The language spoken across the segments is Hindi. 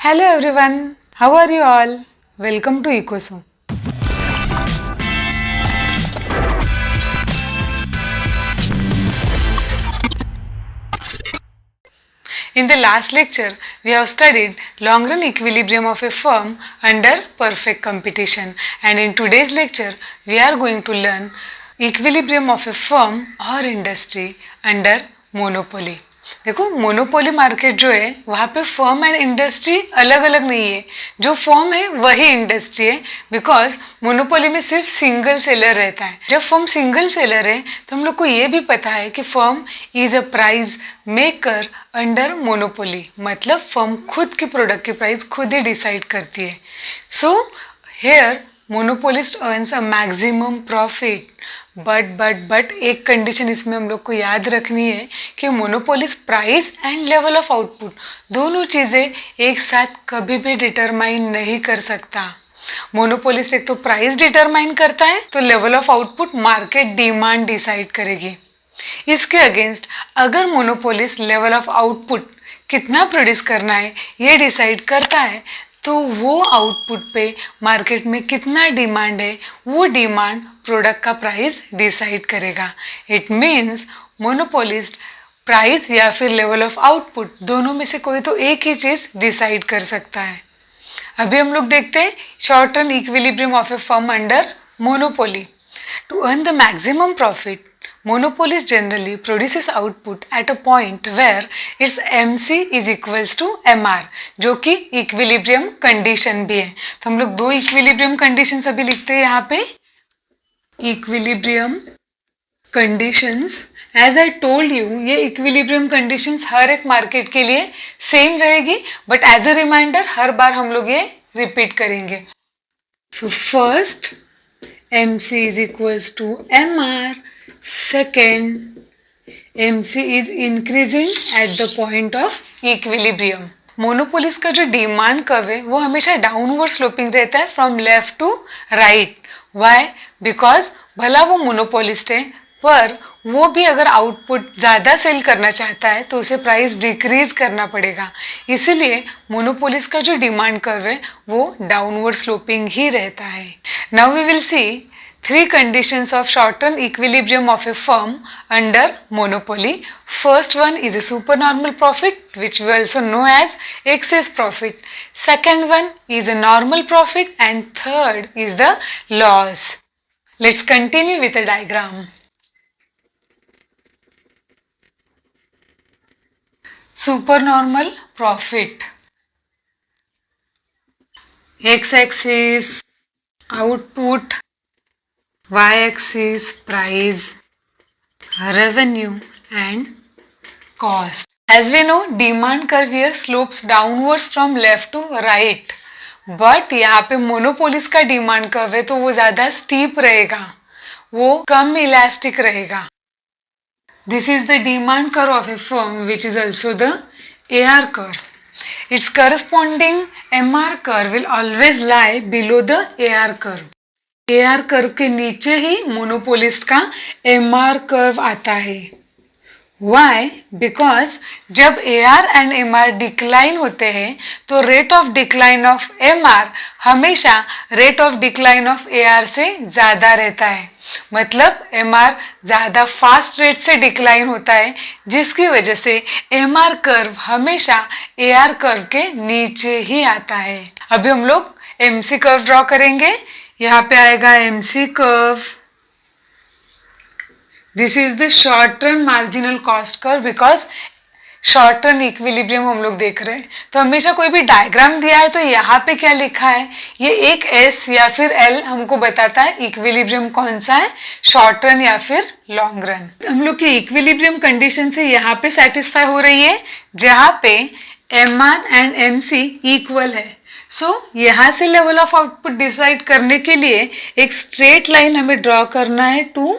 Hello everyone, how are you all? Welcome to Ecoso. In the last lecture, we have studied long run equilibrium of a firm under perfect competition, and in today's lecture, we are going to learn equilibrium of a firm or industry under monopoly. देखो मोनोपोली मार्केट जो है वहाँ पे फर्म एंड इंडस्ट्री अलग अलग नहीं है, जो फर्म है वही इंडस्ट्री है, बिकॉज मोनोपोली में सिर्फ सिंगल सेलर रहता है. जब फर्म सिंगल सेलर है तो हम लोग को ये भी पता है कि firm is a price maker under monopoly, मतलब फर्म खुद की प्रोडक्ट की प्राइस खुद ही डिसाइड करती है. So here monopolist earns a maximum profit, but एक कंडीशन इसमें हम लोग को याद रखनी है कि monopolist price and level of output दोनों चीज़ें एक साथ कभी भी डिटरमाइन नहीं कर सकता. मोनोपोलिस्ट एक तो प्राइस डिटरमाइन करता है तो level of output market demand decide करेगी. इसके अगेंस्ट अगर मोनोपोलिस्ट लेवल ऑफ आउटपुट कितना प्रोड्यूस करना है ये डिसाइड करता है तो वो आउटपुट पे मार्केट में कितना डिमांड है वो डिमांड प्रोडक्ट का प्राइस डिसाइड करेगा. इट मीन्स मोनोपोलिस्ट प्राइस या फिर लेवल ऑफ आउटपुट दोनों में से कोई तो एक ही चीज़ डिसाइड कर सकता है. अभी हम लोग देखते हैं short term equilibrium of a firm under monopoly. To earn the maximum profit, monopolist generally produces output at a point where its MC is equals to MR, जो कि equilibrium condition भी है. तो हम लोग दो equilibrium conditions अभी लिखते हैं यहाँ पे. equilibrium conditions, as I told you, ये equilibrium conditions हर एक मार्केट के लिए सेम रहेगी, बट एज अ रिमाइंडर हर बार हम लोग ये रिपीट करेंगे. So first MC is equals to MR. Second, MC is increasing at the point of equilibrium. Monopolies का जो डिमांड कर्व है वो हमेशा डाउनवर्ड स्लोपिंग रहता है from left to right. Why? Because भला वो मोनोपोलिस्ट है पर वो भी अगर आउटपुट ज़्यादा सेल करना चाहता है तो उसे प्राइस डिक्रीज करना पड़ेगा. इसीलिए मोनोपोलिस का जो डिमांड कर्व है वो डाउनवर्ड स्लोपिंग ही रहता है. Now we will see three conditions of short-term equilibrium of a firm under monopoly. First one is a supernormal profit, which we also know as excess profit. Second one is a normal profit, and third is the loss. Let's continue with a diagram. Supernormal profit. X-axis output, y-axis price, revenue and cost. As we know, demand curve here slopes downwards from left to right. But यहाँ पे मोनोपोलिस का डिमांड कर्व है तो वो ज़्यादा स्टीप रहेगा, वो कम इलास्टिक रहेगा. This is the demand curve of a firm, which is also the AR curve. Its corresponding MR curve will always lie below the AR curve. AR curve के नीचे ही मोनोपोलिस्ट का MR कर्व आता है. Why? Because जब AR एंड MR डिक्लाइन होते हैं तो rate of decline of MR हमेशा rate of decline of AR से ज़्यादा रहता है. मतलब MR ज़्यादा फास्ट रेट से डिक्लाइन होता है, जिसकी वजह से MR कर्व हमेशा AR कर्व के नीचे ही आता है. अभी हम लोग MC कर्व ड्रॉ करेंगे. यहाँ पे आएगा MC curve. This is the short term marginal cost curve, because short term equilibrium हम लोग देख रहे हैं तो हमेशा कोई भी डायग्राम दिया है तो यहाँ पे क्या लिखा है, ये एक S या फिर L हमको बताता है इक्विलिब्रियम कौन सा है, शॉर्ट रन या फिर लॉन्ग रन. हम लोग की इक्विलिब्रियम कंडीशन से यहाँ पे सेटिस्फाई हो रही है जहाँ पे MR एंड MC इक्वल है. सो यहाँ से लेवल ऑफ आउटपुट डिसाइड करने के लिए एक स्ट्रेट लाइन हमें ड्रॉ करना है to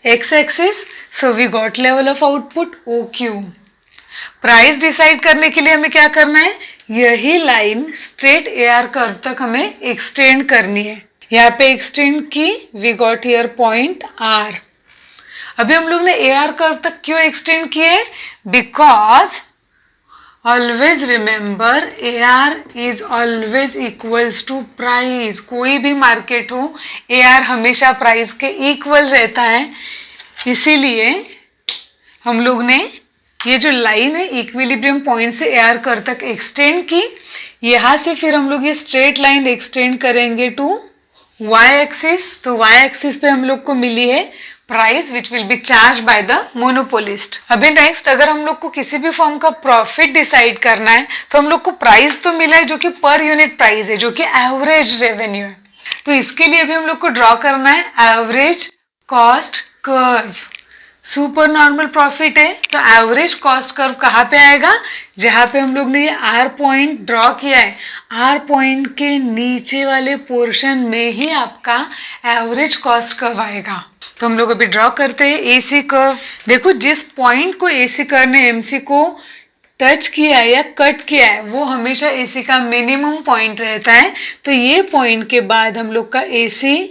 X axis. So we got level of output OQ. Price decide करने के लिए हमें क्या करना है, यही लाइन स्ट्रेट AR कर्व तक हमें एक्सटेंड करनी है. यहाँ पे एक्सटेंड की, we got here point R. अभी हम लोग ने AR कर्व तक क्यों एक्सटेंड किए, because always remember AR is always equals to price. कोई भी मार्केट हो, AR हमेशा प्राइस के इक्वल रहता है। इसीलिए हम लोग ने ये जो लाइन है इक्विलिब्रियम पॉइंट से AR कर्व तक एक्सटेंड की। यहाँ से फिर हम लोग ये स्ट्रेट लाइन एक्सटेंड करेंगे टू y एक्सिस। तो y एक्सिस पे हम लोग को मिली है price which will be charge by the monopolist. अभी नेक्स्ट अगर हम लोग को किसी भी फॉर्म का प्रॉफिट डिसाइड करना है तो हम लोग को प्राइस तो मिला है जो कि पर यूनिट प्राइस है, जो कि एवरेज रेवेन्यू है। तो इसके लिए भी हम लोग को ड्रॉ करना है average cost curve. Super normal profit है तो एवरेज कॉस्ट कर्व कहाँ पे आएगा, जहाँ पे हम लोग ने ये R पॉइंट ड्रॉ किया है, R पॉइंट के नीचे वाले पोर्शन में ही आपका एवरेज कॉस्ट कर्व आएगा। तो हम लोग अभी ड्रॉ करते हैं AC कर्व। देखो जिस पॉइंट को AC कर्व ने MC को टच किया है या कट किया है वो हमेशा AC का मिनिमम पॉइंट रहता है। तो ये पॉइंट के बाद हम लोग का AC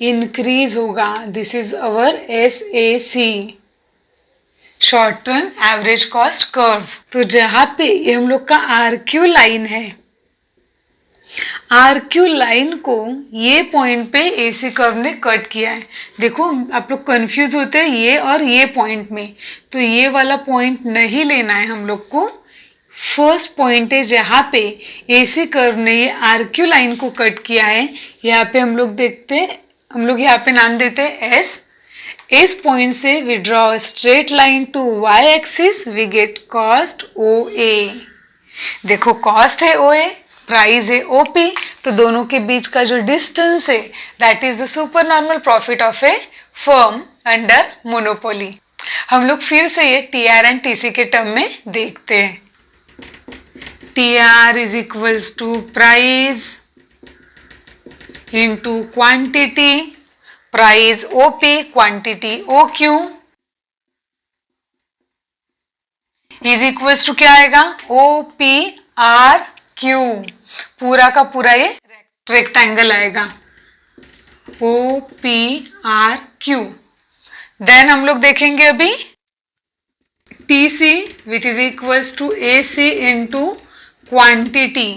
इंक्रीज होगा। This is our SAC, short term average cost curve. तो जहाँ पे ये हम लोग का RQ लाइन है, RQ लाइन को ये पॉइंट पे AC कर्व ने कट किया है। देखो आप लोग कंफ्यूज होते हैं ये और ये पॉइंट में, तो ये वाला पॉइंट नहीं लेना है हम लोग को। फर्स्ट पॉइंट है जहाँ पे AC कर्व ने ये RQ लाइन को कट किया है, यहाँ पे हम लोग देखते हैं, हम लोग यहाँ पे नाम देते हैं S। इस पॉइंट से we draw straight line to y axis, we get cost OA। देखो कॉस्ट है OA, प्राइस है OP, तो दोनों के बीच का जो डिस्टेंस है that is the super normal profit of a firm under monopoly. हम लोग फिर से ये TR एंड TC के टर्म में देखते हैं। TR is equals to price into quantity, price OP, quantity OQ is equals to क्या आएगा, OPRQ। पूरा का पूरा ये रेक्टेंगल आएगा OPRQ। देन हम लोग देखेंगे अभी TC which is equals to AC into quantity।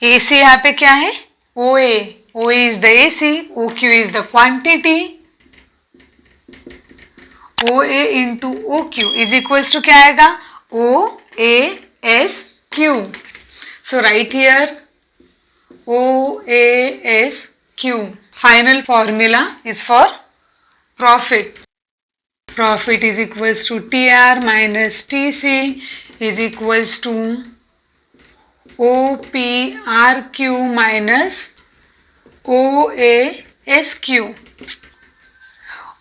AC यहाँ पे क्या है, OA। OA is the AC, OQ is the quantity। OA into OQ is equals to क्या आएगा, OASQ। So write here OASQ। Final formula is for profit. Profit is equals to TR minus TC is equals to OPRQ minus OASQ।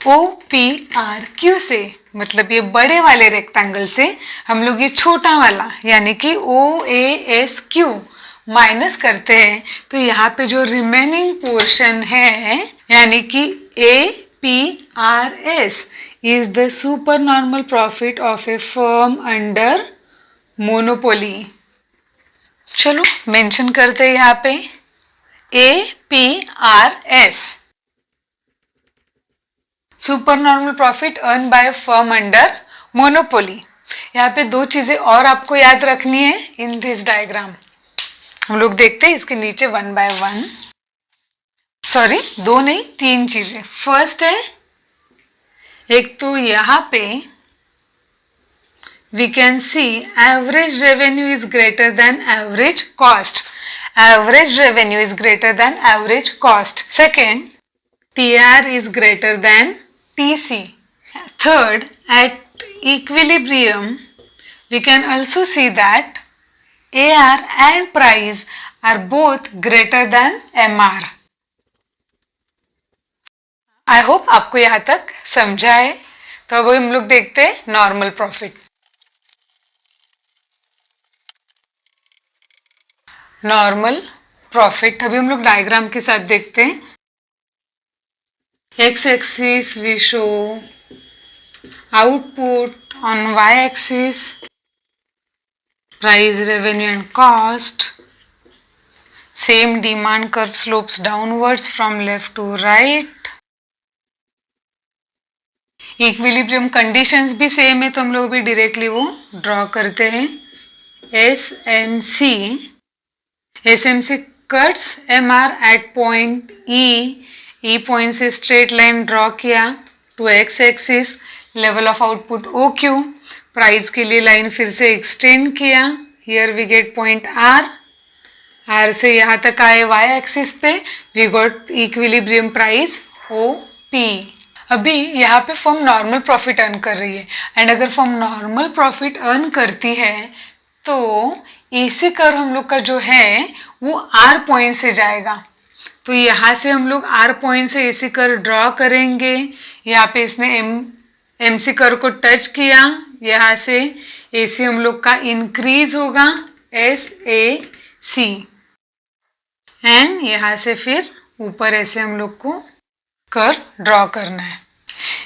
OPRQ से मतलब ये बड़े वाले रेक्टेंगल से हम लोग ये छोटा वाला यानी कि OASQ माइनस करते हैं, तो यहाँ पे जो रिमेनिंग पोर्शन है यानी कि APRS is the super normal profit of a firm under monopoly. चलो मेंशन करते हैं यहाँ पे APRS, super normal profit earn by firm under monopoly. यहाँ पे दो चीजें और आपको याद रखनी है इन दिस डायग्राम। हम लोग देखते हैं इसके नीचे वन बाय वन, सॉरी दो नहीं तीन चीजें। फर्स्ट है, एक तो यहाँ पे we can see average revenue is greater than average cost. Average revenue is greater than average cost. Second, TR is greater than TC. Third, at equilibrium, we can also see that AR and price are both greater than MR. I hope आपको यहाँ तक समझा है। तो अब हम लोग देखते हैं नॉर्मल प्रॉफिट। नॉर्मल प्रॉफिट अभी हम लोग डायग्राम के साथ देखते हैं। X axis we show output, on Y axis price, revenue and cost. Same demand curve slopes downwards from left to right. Equilibrium conditions भी सेम है तो हम लोग भी डायरेक्टली वो ड्रॉ करते हैं। SMC cuts MR at point E. E point से स्ट्रेट लाइन ड्रॉ किया to X axis, level of output OQ, price के लिए लाइन फिर से एक्सटेंड किया, here we get point R से यहाँ तक आए y एक्सिस पे, we got equilibrium price OP। अभी यहाँ पे फर्म नॉर्मल प्रॉफिट अर्न कर रही है, एंड अगर फर्म नॉर्मल प्रॉफिट अर्न करती है तो AC कर्व हम लोग का जो है वो R पॉइंट से जाएगा। तो यहाँ से हम लोग R पॉइंट से AC कर्व ड्रॉ करेंगे। यहाँ पे इसने MC कर्व को टच किया, यहाँ से AC हम लोग का इंक्रीज होगा SAC, एंड यहाँ से फिर ऊपर ऐसे हम लोग को कर्व ड्रॉ करना है।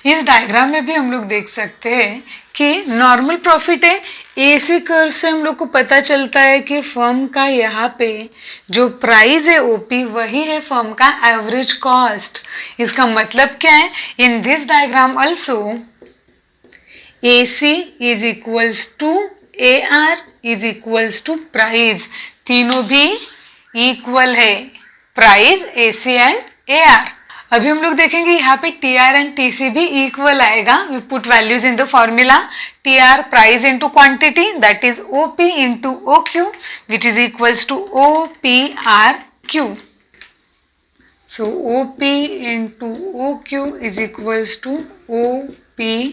इस डायग्राम में भी हम लोग देख सकते हैं कि नॉर्मल प्रॉफिट है, AC कर्व से हम लोग को पता चलता है कि फर्म का यहाँ पे जो प्राइस है OP वही है फर्म का एवरेज कॉस्ट। इसका मतलब क्या है, in this diagram also AC is equals to AR is equals to price, तीनों भी इक्वल है, प्राइस AC एंड AR। अभी हम लोग देखेंगे यहाँ पे TR एंड TC भी इक्वल आएगा। We put values in the formula, TR price into quantity, that is OP into OQ, which is equals to OPRQ। So OP into OQ is equals to OPRQ।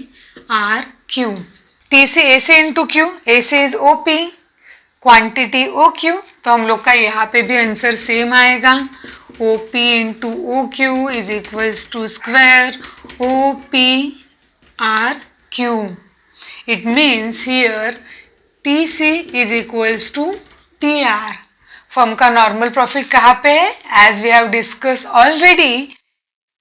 TC AC into Q, AC is OP, quantity OQ, तो हम लोग का यहाँ पे भी आंसर सेम आएगा, OP into OQ is equals to square OPRQ। It means here TC is equals to TR। Firm का नॉर्मल प्रॉफिट कहाँ पे है, as we have discuss already,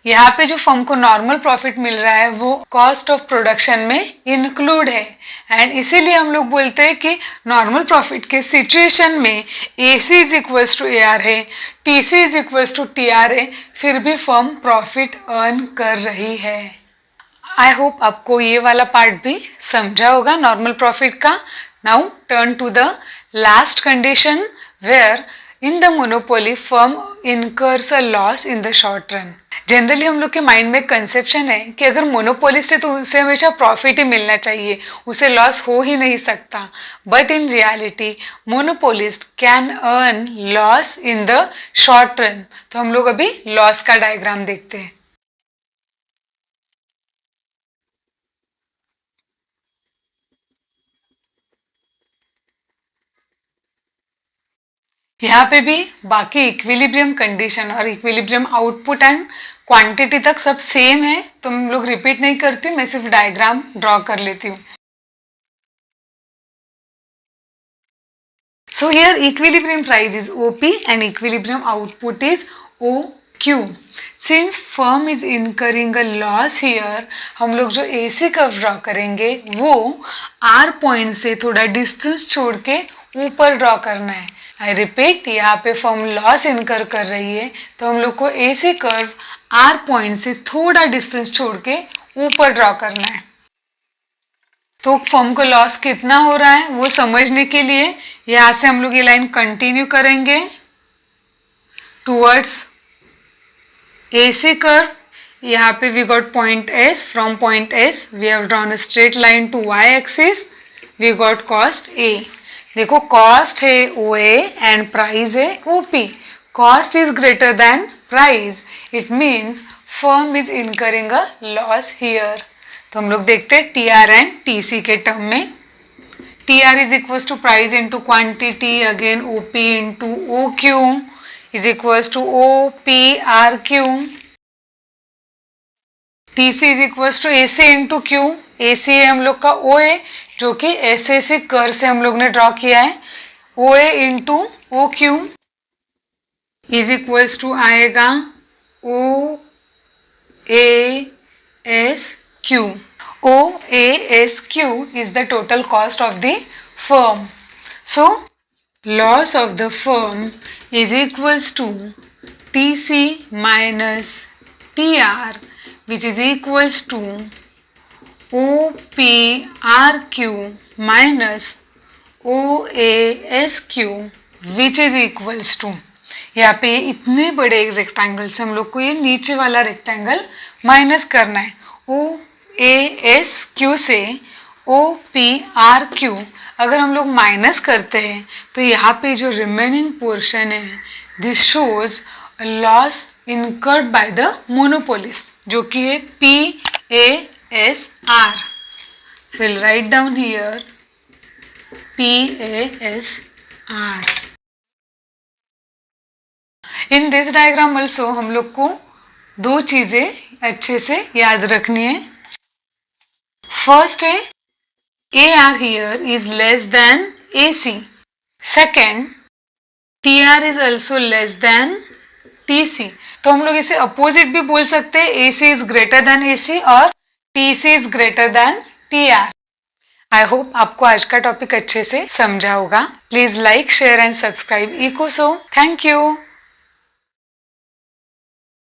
यहाँ पे जो फर्म को नॉर्मल प्रॉफिट मिल रहा है वो कॉस्ट ऑफ प्रोडक्शन में इंक्लूड है, एंड इसीलिए हम लोग बोलते हैं कि नॉर्मल प्रॉफिट के सिचुएशन में AC is equals to AR है, TC is equals to TR है, फिर भी फर्म प्रॉफिट अर्न कर रही है। आई होप आपको ये वाला पार्ट भी समझा होगा नॉर्मल प्रॉफिट का। Now turn to the last condition where in the monopoly firm incurs a loss in the short run. Generally हम लोग के माइंड में कंसेप्शन है कि अगर मोनोपोलिस्ट है तो उसे हमेशा प्रॉफिट ही मिलना चाहिए, उसे लॉस हो ही नहीं सकता, but in reality monopolist can earn loss in the short run. तो हम लोग अभी लॉस का डायग्राम देखते हैं। यहाँ पे भी बाकी इक्विलिब्रियम कंडीशन और इक्विलिब्रियम आउटपुट एंड क्वांटिटी तक सब सेम है, तो हम लोग रिपीट नहीं करती, मैं सिर्फ डायग्राम ड्रॉ कर लेती हूँ। So here equilibrium price is OP and equilibrium output is OQ। Since firm is incurring a loss here, हम लोग जो AC कर्व ड्रॉ करेंगे वो R पॉइंट से थोड़ा डिस्टेंस छोड़ के ऊपर ड्रॉ करना है। आई रिपीट, यहाँ पे फर्म लॉस इनकर कर रही है, तो हम लोग को AC कर्व R पॉइंट से थोड़ा डिस्टेंस छोड़ के ऊपर ड्रॉ करना है। तो फर्म को लॉस कितना हो रहा है वो समझने के लिए यहाँ से हम लोग ये लाइन कंटिन्यू करेंगे टूवर्ड्स AC कर्व। यहाँ पे we got point S, from point S we have drawn a straight line to Y axis, we got cost A। देखो कॉस्ट है OA एंड प्राइस है OP, cost is greater than price, it means firm is incurring a loss here. तो हम लोग देखते हैं TR एंड TC के टर्म में, TR is equals to price into quantity, again OP into OQ is equals to OPRQ, TC is equals to AC into Q, AC है हम लोग का OA जो कि SAC कर्व से हम लोग ने ड्रॉ किया है, OA into OQ is equals to आएगा OASQ। OASQ is the total cost of the firm. So, loss of the firm is equals to TC minus TR, which is equals to OPRQ minus OASQ which is equals to, यहाँ पे इतने बड़े रेक्टेंगल से हम लोग को ये नीचे वाला रेक्टेंगल माइनस करना है। OASQ से OPRQ अगर हम लोग माइनस करते हैं तो यहाँ पे जो रिमेनिंग पोर्शन है this shows loss incurred by the monopolist, जो कि है PASR. So we'll write down here PASR. In this diagram also हम लोग को दो चीजें अच्छे से याद रखनी है। फर्स्ट है AR here is less than AC. Second, TR is also less than TC. तो हम लोग इसे अपोजिट भी बोल सकते हैं, AC is greater than AC और TC is greater than TR. I hope आपको आज का टॉपिक अच्छे से समझा होगा। Please like, share and subscribe इकोसो। Thank you.